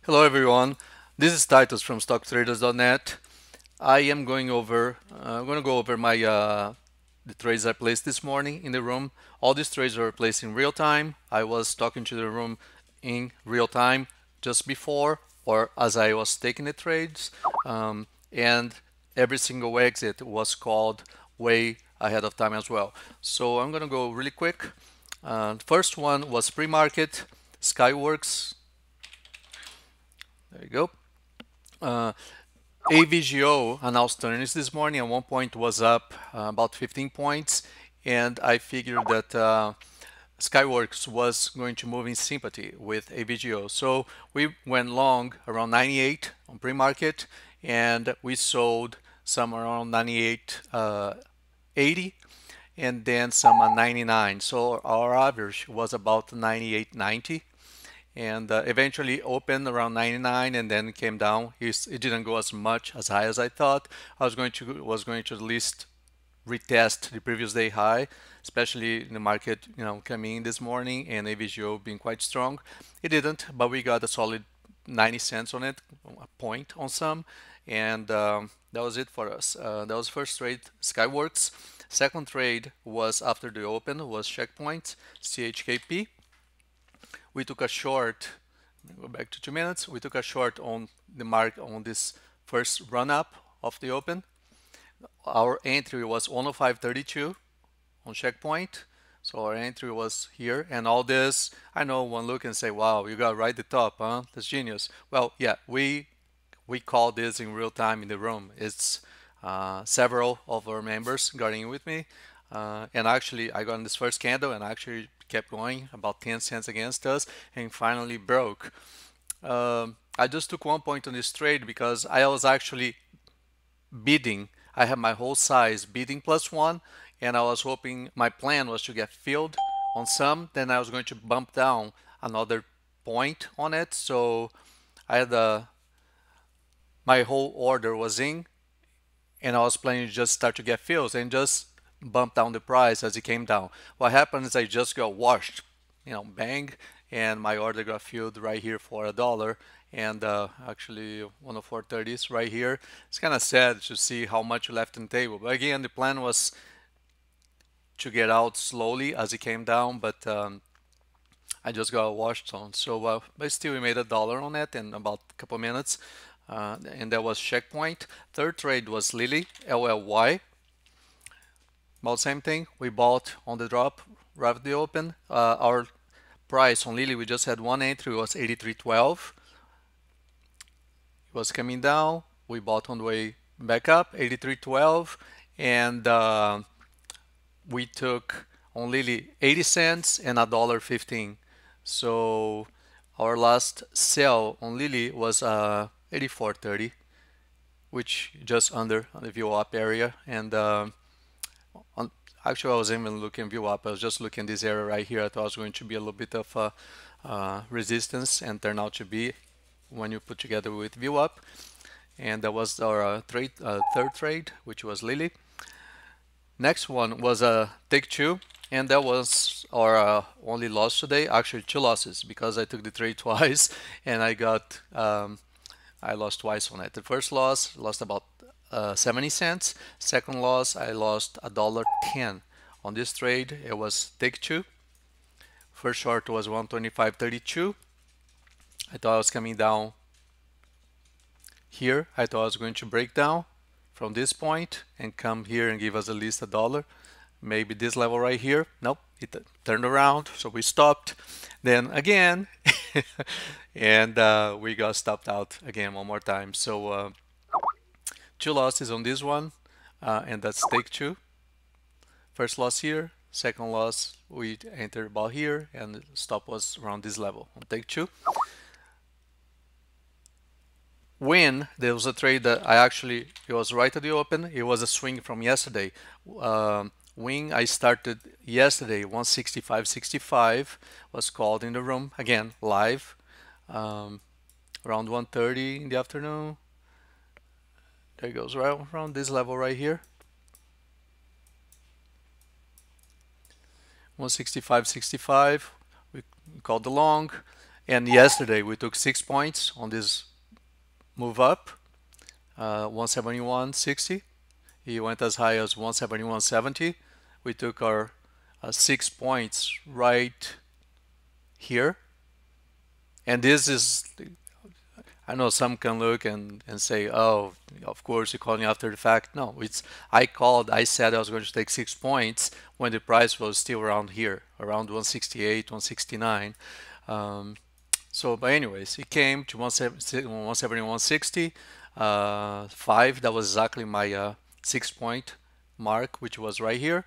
Hello everyone, this is Titus from StockTraders.net. I'm going to go over my the trades I placed this morning in the room. All these trades were placed in real time. I was talking to the room in real time just before or as I was taking the trades, and every single exit was called way ahead of time as well. So I'm going to go really quick. First one was pre-market, Skyworks. There you go. Uh, AVGO announced earnings this morning. At one point was up about 15 points, and I figured that Skyworks was going to move in sympathy with AVGO. So we went long around 98 on pre-market, and we sold some around 98, 80, and then some at 99. So our average was about 98.90, and eventually opened around 99 and then came down. It didn't go as much as high as I thought. I was going to at least retest the previous day high, especially in the market, coming in this morning and AVGO being quite strong. It didn't, but we got a solid 90 cents on it, a point on some, and that was it for us. That was first trade, Skyworks. Second trade was after the open, was Checkpoint, CHKP. We took a short, go back to 2 minutes, we took a short on the mark on this first run up of the open. Our entry was 105.32 on Checkpoint. So our entry was here, and all this, I know one look and say, wow, you got right at the top, huh? That's genius. Well, yeah, we call this in real time in the room. It's several of our members got in with me. And actually, I got in this first candle and actually kept going about 10 cents against us and finally broke. I just took 1 point on this trade because I was actually bidding. I had my whole size bidding +1, and I was hoping my plan was to get filled on some. Then I was going to bump down another point on it. So I had my whole order was in, and I was planning to just start to get fills and just bump down the price as it came down. What happened is I just got washed, bang, and my order got filled right here for $1. And actually 104.30 is right here. It's kind of sad to see how much left in the table. But again, the plan was to get out slowly as it came down, but I just got washed on. So, but still, we made $1 on it in about a couple minutes. And that was Checkpoint. Third trade was Lily, LLY. About same thing. We bought on the drop right at the open. Our price on Lily, we just had one entry, was 83.12. It was coming down. We bought on the way back up, 83.12, and we took on Lily 80 cents and $1.15. So our last sell on Lily was 84.30, which just under the view up area. And actually, I was even looking view up. I was just looking this area right here. I thought it was going to be a little bit of resistance, and turned out to be when you put together with view up. And that was our third trade, which was Lily. Next one was a TTWO, and that was our only loss today. Actually, two losses because I took the trade twice, and I lost twice on it. The first loss, lost about 70 cents. Second loss, I lost $1.10 on this trade. It was TTWO. First short was 125.32. I thought I was coming down here. I thought I was going to break down from this point and come here and give us at least $1. Maybe this level right here. Nope, it turned around, so we stopped. Then again, and we got stopped out again one more time. So two losses on this one, and that's TTWO. First loss here, second loss we entered about here, and the stop was around this level on TTWO. WYNN, there was a trade that it was right at the open. It was a swing from yesterday. WYNN, I started yesterday, 165.65, was called in the room, again, live, around 1:30 in the afternoon. There it goes, right around this level right here. 165.65, we called the long, And yesterday we took 6 points on this move up, 171.60. He went as high as 171.70. We took our 6 points right here. And this is, I know some can look and say, oh, of course you're calling after the fact. No, I said I was going to take 6 points when the price was still around here, around 168, 169. But anyways, it came to 171.60, 5. That was exactly my 6 point mark, which was right here.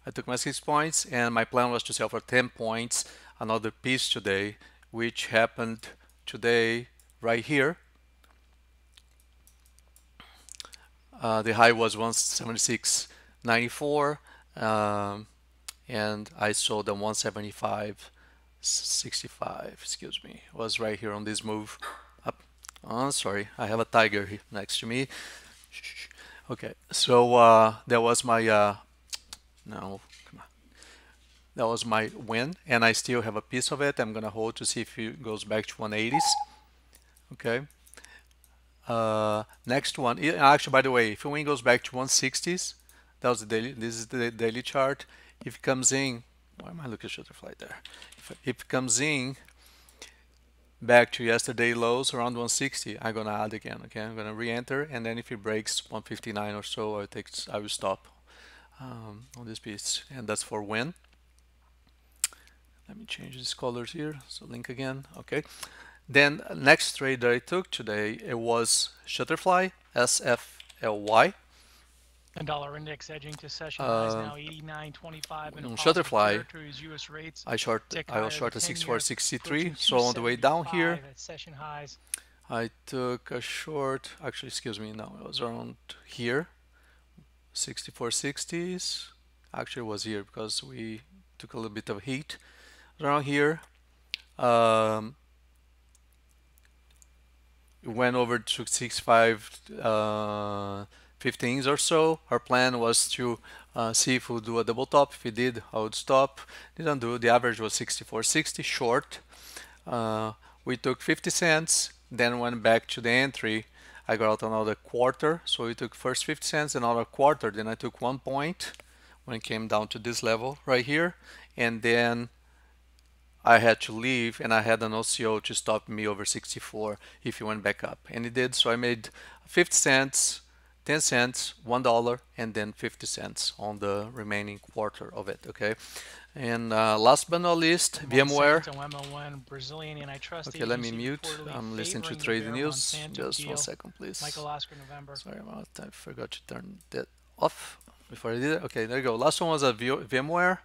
I took my 6 points, and my plan was to sell for 10 points another piece today, which happened today right here. The high was 176.94, and I sold them 175.65. Excuse me, it was right here on this move up. Oh, sorry, I have a tiger here next to me. Okay, so that was my no, come on. That was my win, and I still have a piece of it. I'm gonna hold to see if it goes back to 180s. Okay. Next one. Actually, by the way, if win goes back to 160s, that was the daily. This is the daily chart. If it comes in, why am I looking at Shutterfly there? If it comes in back to yesterday lows around 160, I'm gonna add again. Okay, I'm gonna re-enter, and then if it breaks 159 or so, I will stop on this piece, and that's for WYNN. Let me change these colors here. So link again. Okay. Then next trade that I took today, it was Shutterfly, SFLY. And dollar index edging to session highs now 89.25 and Shutterfly, US rates. I was short at 64.63. So on the way down here, at session highs. I took a short. Actually, excuse me. No, it was around here, 64.60s. Actually, it was here because we took a little bit of heat around here. Went over to 65 15s or so. Our plan was to see if we'll do a double top. If we did, I would stop. Didn't do. The average was 64.60 short. We took 50 cents, then went back to the entry. I got out another quarter, so we took first 50 cents, another quarter, then I took 1 point when it came down to this level right here, and then I had to leave, and I had an OCO to stop me over 64 if it went back up, and it did. So I made 50 cents, 10 cents, $1, and then 50 cents on the remaining quarter of it. Okay, and last but not least, VMware. Okay, let me mute. I'm listening to trading news. Just 1 second, please. Michael Oscar, November. Sorry about that. I forgot to turn that off before I did it. Okay, there you go. Last one was a VMware.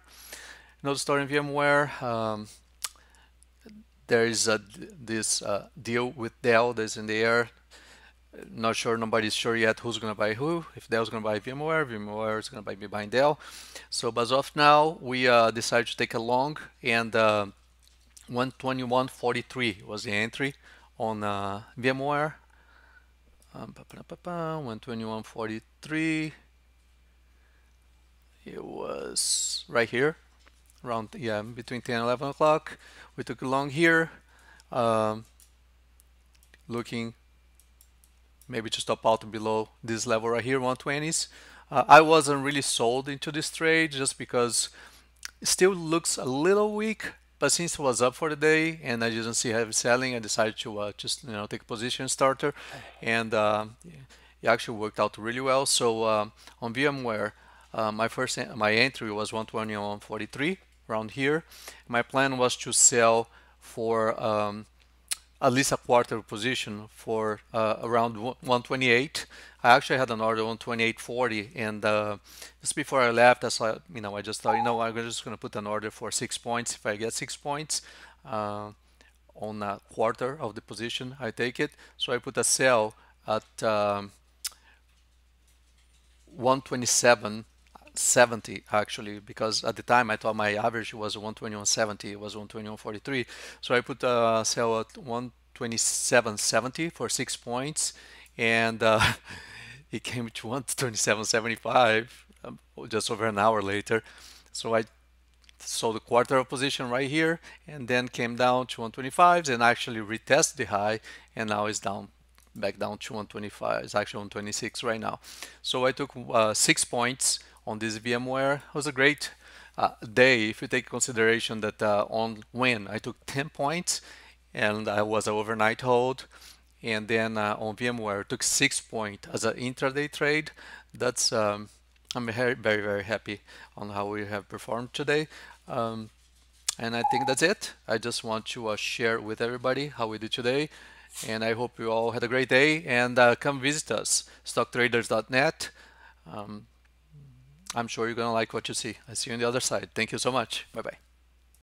Another story in VMware. There is this deal with Dell that's in the air. Not sure, nobody's sure yet who's going to buy who. If Dell's going to buy VMware, VMware is going to be buying Dell. So, as of now, we decided to take a long, and 121.43 was the entry on VMware. 121.43. It was right here, around between 10 and 11 o'clock. We took a long here, looking maybe to stop out below this level right here, 120s. I wasn't really sold into this trade just because it still looks a little weak, but since it was up for the day and I didn't see heavy selling, I decided to just take a position starter, and it actually worked out really well. So on VMware, my entry was 121.43 around here. My plan was to sell for at least a quarter position for around 128. I actually had an order 128.40, and just before I left, I saw, I just thought, I'm just going to put an order for 6 points. If I get 6 points on a quarter of the position, I take it. So I put a sell at 127.70 actually, because at the time I thought my average was 121.70. It was 121.43. So I put a sell at 127.70 for 6 points, and it came to 127.75 just over an hour later. So I So the quarter of position right here, and then came down to 125s and actually retested the high, and now it's down back down to 125. It's actually 126 right now. So I took 6 points on this VMware. It was a great day if you take consideration that on WYNN I took 10 points and I was an overnight hold, and then on VMware I took 6 points as an intraday trade. That's I'm very happy on how we have performed today. Um, and I think that's it. I just want to share with everybody how we did today. And I hope you all had a great day, and come visit us, stocktraders.net. I'm sure you're going to like what you see. I see you on the other side. Thank you so much. Bye bye.